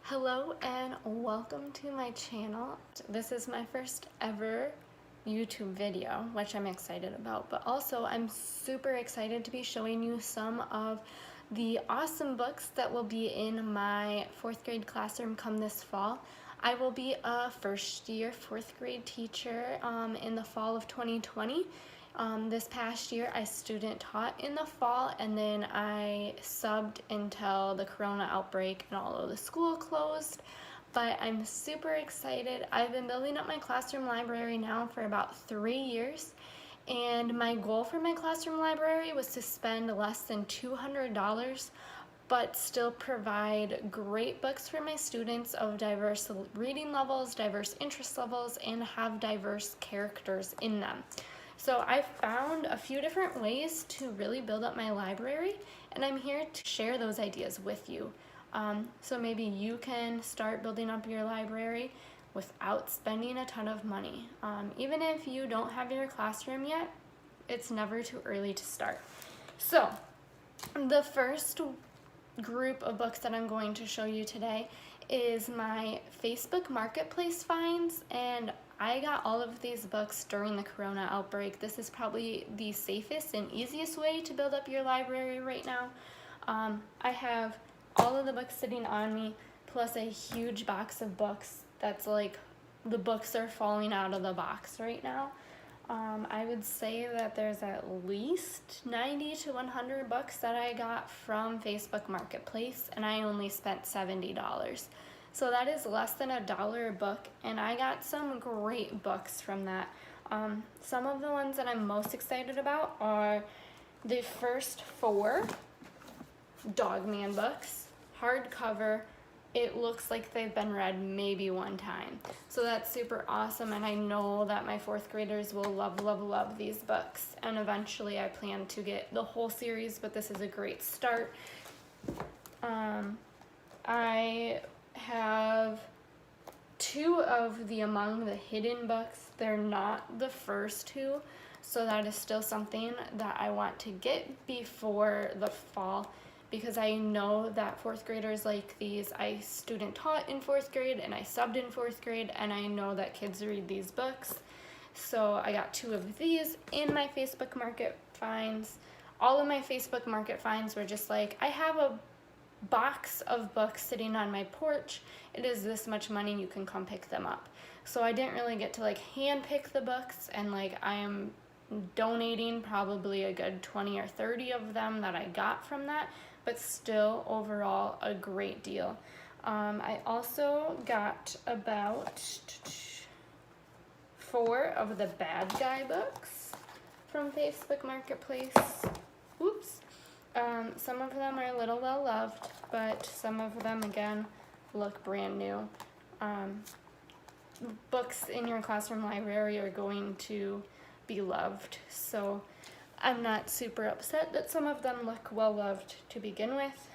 Hello and welcome to my channel. This is my first ever YouTube video, which I'm excited about, but also I'm super excited to be showing you some of the awesome books that will be in my fourth grade classroom come this fall. I will be a first year fourth grade teacher in the fall of 2020. This past year I student taught in the fall, and then I subbed until the corona outbreak and all of the school closed. But I'm super excited. I've been building up my classroom library now for about 3 years, and my goal for my classroom library was to spend less than $200 but still provide great books for my students of diverse reading levels, diverse interest levels, and have diverse characters in them. So I found a few different ways to really build up my library, and I'm here to share those ideas with you. So maybe you can start building up your library without spending a ton of money. Even if you don't have your classroom yet, it's never too early to start. So the first group of books that I'm going to show you today is my Facebook Marketplace finds, and I got all of these books during the corona outbreak. This is probably the safest and easiest way to build up your library right now. I have all of the books sitting on me, plus a huge box of books that's like the books are falling out of the box right now. I would say that there's at least 90 to 100 books that I got from Facebook Marketplace, and I only spent $70. So that is less than $1 a book, and I got some great books from that. Some of the ones that I'm most excited about are the first 4 Dog Man books, hardcover. It looks like they've been read maybe one time. So that's super awesome, and I know that my 4th graders will love, love, love these books. And eventually I plan to get the whole series, but this is a great start. I have 2 of the Among the Hidden books. They're not the first 2, so that is still something that I want to get before the fall, because I know that 4th graders like these. I student taught in 4th grade and I subbed in 4th grade, and I know that kids read these books. So I got 2 of these in my Facebook Market finds. All of my Facebook Market finds were just like, I have a box of books sitting on my porch. It is this much money, you can come pick them up. So I didn't really get to like hand pick the books, and like I am donating probably a good 20 or 30 of them that I got from that, but still overall a great deal. I also got about 4 of the Bad Guy books from Facebook Marketplace. Oops. Some of them are a little well loved, but some of them again look brand new. Books in your classroom library are going to be loved, so I'm not super upset that some of them look well loved to begin with.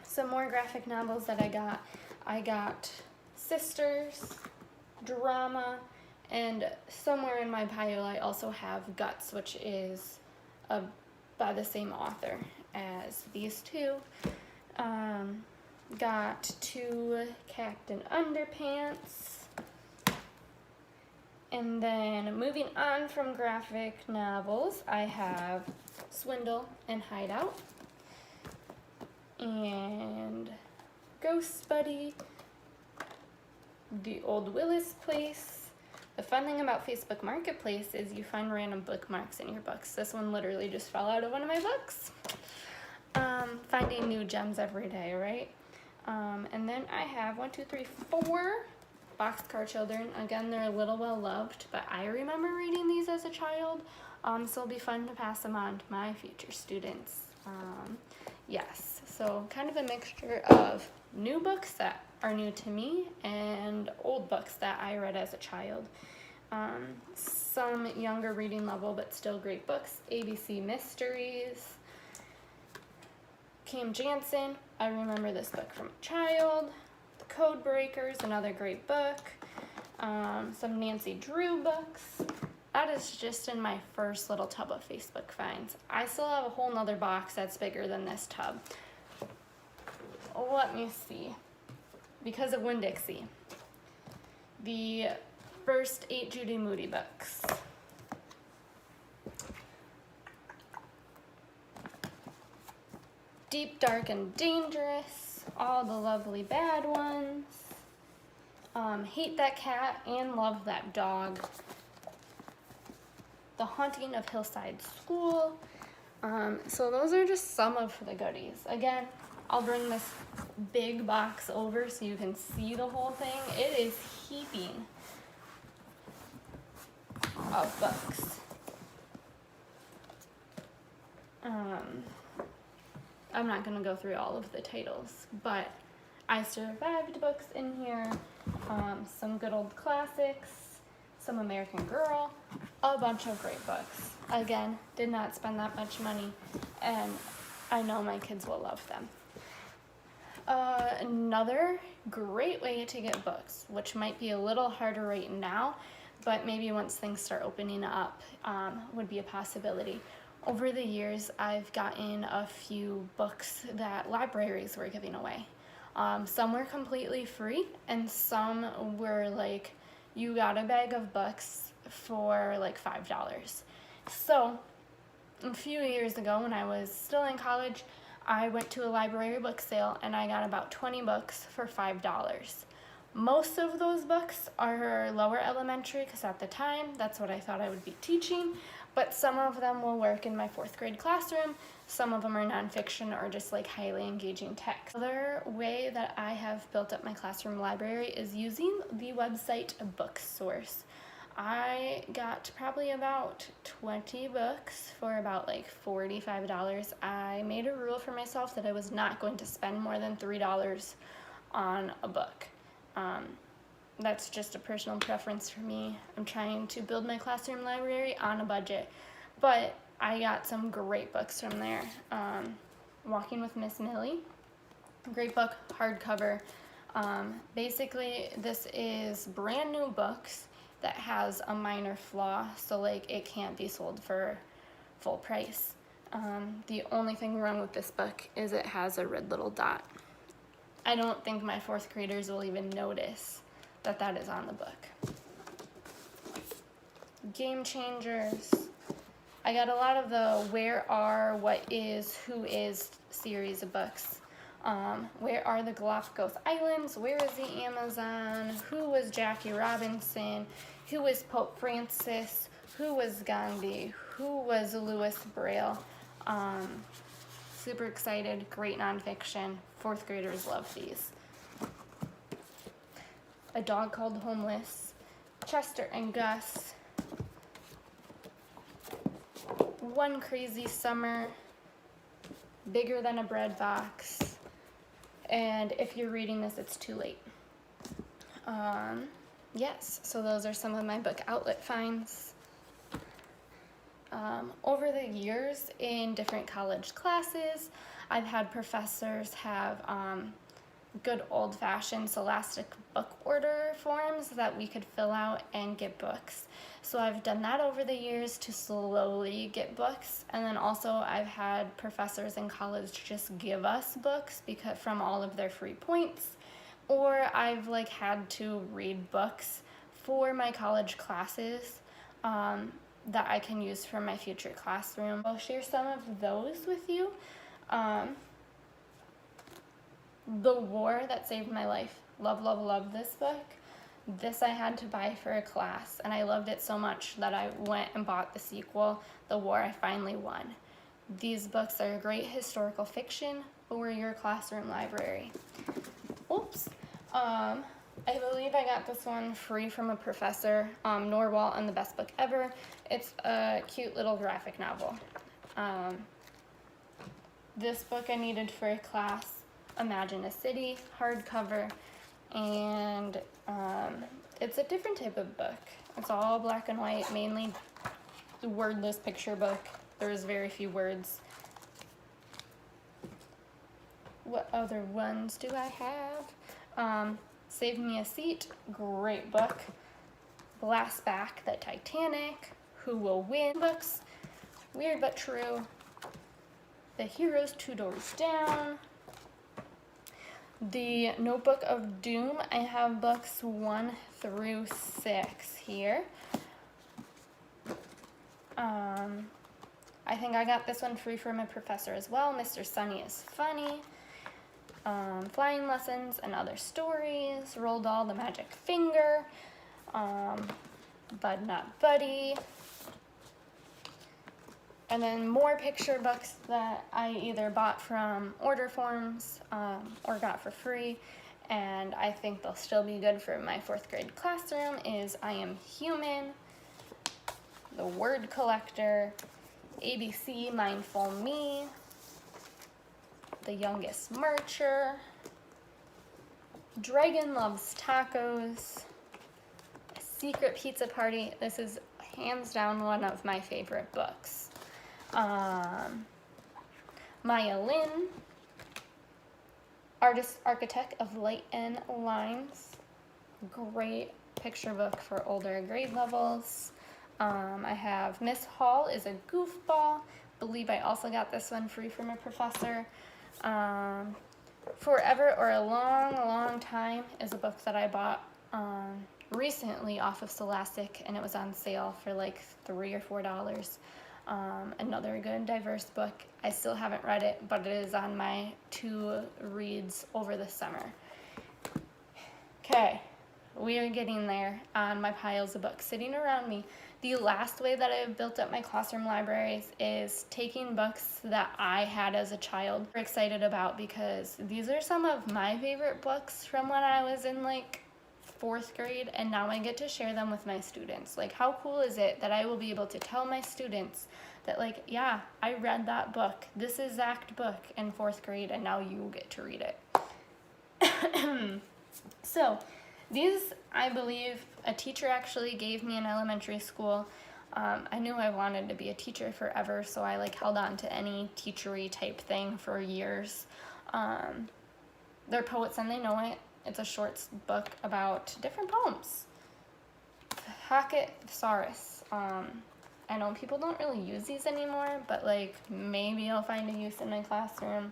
Some more graphic novels that I got Sisters, Drama, and somewhere in my pile I also have Guts, which is by the same author as these 2. Got 2 Captain Underpants. And then moving on from graphic novels, I have Swindle and Hideout, and Ghost Buddy, The Old Willis Place. The fun thing about Facebook Marketplace is you find random bookmarks in your books. This one literally just fell out of one of my books. Finding new gems every day, right? And then I have 4 Boxcar Children. Again, they're a little well loved, but I remember reading these as a child, so it'll be fun to pass them on to my future students. Yes, so kind of a mixture of new books that are new to me and old books that I read as a child. Some younger reading level but still great books. ABC Mysteries, Cam Jansen, I remember this book from a child. The Code Breakers, another great book. Some Nancy Drew books. That is just in my first little tub of Facebook finds. I still have a whole nother box that's bigger than this tub. Let me see. because of Winn-Dixie. The first 8 Judy Moody books. Deep, Dark, and Dangerous, All the Lovely Bad Ones, Hate That Cat and Love That Dog, The Haunting of Hillside School. So those are just some of the goodies. Again, I'll bring this big box over so you can see the whole thing. It is heaping of books. I'm not going to go through all of the titles, but I Survived books in here, some good old classics, some American Girl, a bunch of great books. Again, did not spend that much money, and I know my kids will love them. Another great way to get books, which might be a little harder right now, but maybe once things start opening up, would be a possibility. Over the years, I've gotten a few books that libraries were giving away. Some were completely free, and some were like, you got a bag of books for like $5. So, a few years ago when I was still in college, I went to a library book sale and I got about 20 books for $5. Most of those books are lower elementary because at the time, that's what I thought I would be teaching, but some of them will work in my 4th grade classroom. Some of them are nonfiction or just like highly engaging text. Another way that I have built up my classroom library is using the website BookSource. I got probably about 20 books for about like $45. I made a rule for myself that I was not going to spend more than $3 on a book. That's just a personal preference for me. I'm trying to build my classroom library on a budget, but I got some great books from there. Walking with Miss Millie, great book, hardcover. Basically, this is brand new books that has a minor flaw, so like it can't be sold for full price. The only thing wrong with this book is it has a red little dot. I don't think my 4th graders will even notice that that is on the book. Game Changers. I got a lot of the Where Are, What Is, Who Is series of books. Where are the Galapagos Islands? Where is the Amazon? Who was Jackie Robinson? Who was Pope Francis? Who was Gandhi? Who was Louis Braille? Super excited, great nonfiction. 4th graders love these. A Dog Called Homeless, Chester and Gus, One Crazy Summer, Bigger Than a Bread Box, and if you're reading this, it's too late. Yes, so those are some of my book outlet finds. Over the years in different college classes, I've had professors have good old-fashioned Scholastic book order forms that we could fill out and get books. So I've done that over the years to slowly get books, and then also I've had professors in college just give us books because from all of their free points, or I've like had to read books for my college classes that I can use for my future classroom. I'll share some of those with you. The War That Saved My Life. Love, love, love this book. This I had to buy for a class, and I loved it so much that I went and bought the sequel, The War I Finally Won. These books are great historical fiction for your classroom library. Oops. I believe I got this one free from a professor, Norwal and the Best Book Ever. It's a cute little graphic novel. This book I needed for a class, Imagine a City, hardcover, and it's a different type of book. It's all black and white, mainly the wordless picture book. There's very few words. What other ones do I have? Save Me a Seat, great book. Blast Back the Titanic, Who Will Win books, Weird But True, The Heroes Two Doors Down, The Notebook of Doom, I have books 1 through 6 here. I think I got this one free from a professor as well. Mr. Sunny is Funny. Flying Lessons and Other Stories. Roald Dahl, The Magic Finger. Bud Not Buddy. And then more picture books that I either bought from order forms or got for free, and I think they'll still be good for my 4th grade classroom is I Am Human, The Word Collector, ABC Mindful Me, The Youngest Marcher, Dragon Loves Tacos, Secret Pizza Party. This is hands down one of my favorite books. Maya Lin, Artist Architect of Light and Lines. Great picture book for older grade levels. I have Miss Hall is a Goofball. Believe I also got this one free from a professor. Forever or a Long Time is a book that I bought recently off of Scholastic, and it was on sale for like $3 or $4. Another good diverse book. I still haven't read it, but it is on my to reads over the summer. Okay, we are getting there on my piles of books sitting around me. The last way that I've built up my classroom libraries is taking books that I had as a child. I'm excited about because these are some of my favorite books from when I was in like 4th grade, and now I get to share them with my students. Like, how cool is it that I will be able to tell my students that, like, yeah, I read that book, this exact book in 4th grade, and now you get to read it. So these, I believe, a teacher actually gave me in elementary school. I knew I wanted to be a teacher forever, so I like held on to any teachery type thing for years. They're Poets and They Know It. It's a short book about different poems. Hackett Thesaurus. I know people don't really use these anymore, but like maybe I'll find a use in my classroom.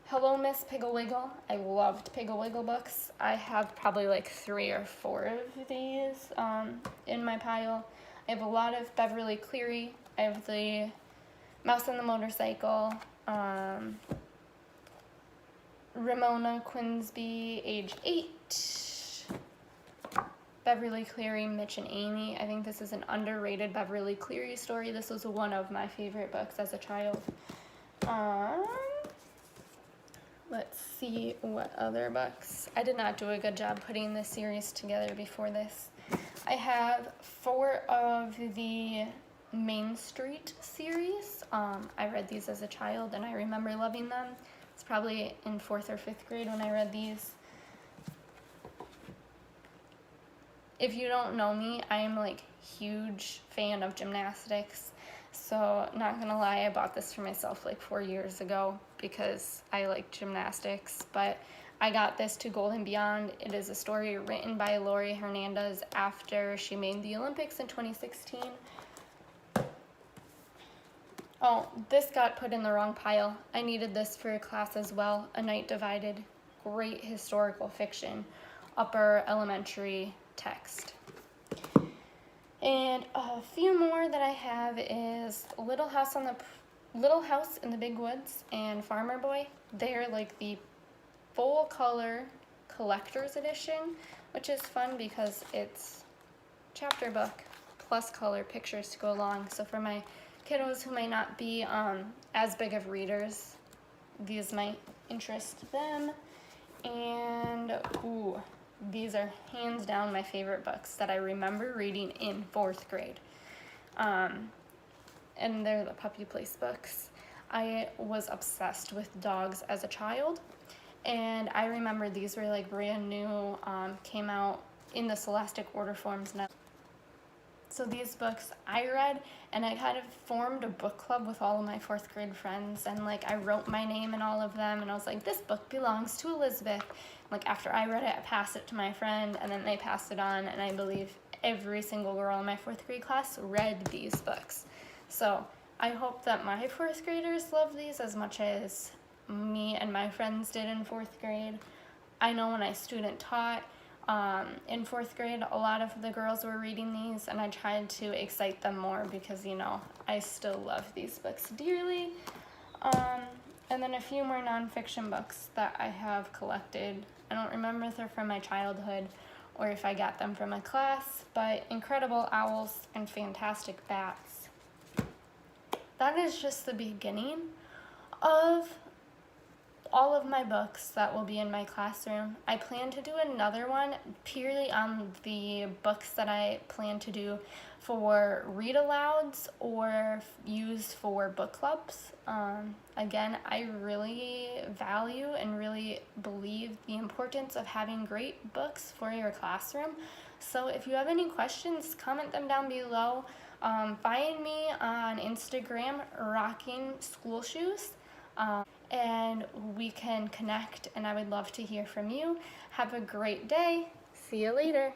Hello, Miss Piggle-Wiggle. I loved Piggle-Wiggle books. I have probably like 3 or 4 of these in my pile. I have a lot of Beverly Cleary. I have the Mouse and the Motorcycle. Ramona Quinsby, age 8. Beverly Cleary, Mitch and Amy. I think this is an underrated Beverly Cleary story. This was one of my favorite books as a child. Let's see what other books. I did not do a good job putting this series together before this. I have 4 of the Main Street series. I read these as a child and I remember loving them. It's probably in 4th or 5th grade when I read these. If you don't know me, I'm like huge fan of gymnastics. So not gonna lie, I bought this for myself like 4 years ago because I like gymnastics, but I got this to Gold and Beyond. It is a story written by Laurie Hernandez after she made the Olympics in 2016. Oh, this got put in the wrong pile. I needed this for a class as well. A Night Divided. Great historical fiction. Upper elementary text. And a few more that I have is Little House in the Big Woods and Farmer Boy. They're like the full color collector's edition, which is fun because it's chapter book plus color pictures to go along. So for my kiddos who might not be as big of readers, these might interest them. And ooh, these are hands down my favorite books that I remember reading in 4th grade. And they're the Puppy Place books. I was obsessed with dogs as a child, and I remember these were like brand new, came out in the Scholastic order forms now. So these books I read, and I kind of formed a book club with all of my 4th grade friends, and like I wrote my name in all of them, and I was like, this book belongs to Elizabeth. Like after I read it, I passed it to my friend, and then they passed it on, and I believe every single girl in my 4th grade class read these books. So I hope that my 4th graders love these as much as me and my friends did in 4th grade. I know when I student taught in 4th grade, a lot of the girls were reading these, and I tried to excite them more because, you know, I still love these books dearly. And then a few more nonfiction books that I have collected. I don't remember if they're from my childhood or if I got them from a class, but Incredible Owls and Fantastic Bats. That is just the beginning of all of my books that will be in my classroom. I plan to do another one purely on the books that I plan to do for read alouds or use for book clubs. Again, I really value and really believe the importance of having great books for your classroom. So if you have any questions, comment them down below. Find me on Instagram, Rocking School Shoes. And we can connect, and I would love to hear from you. Have a great day. See you later.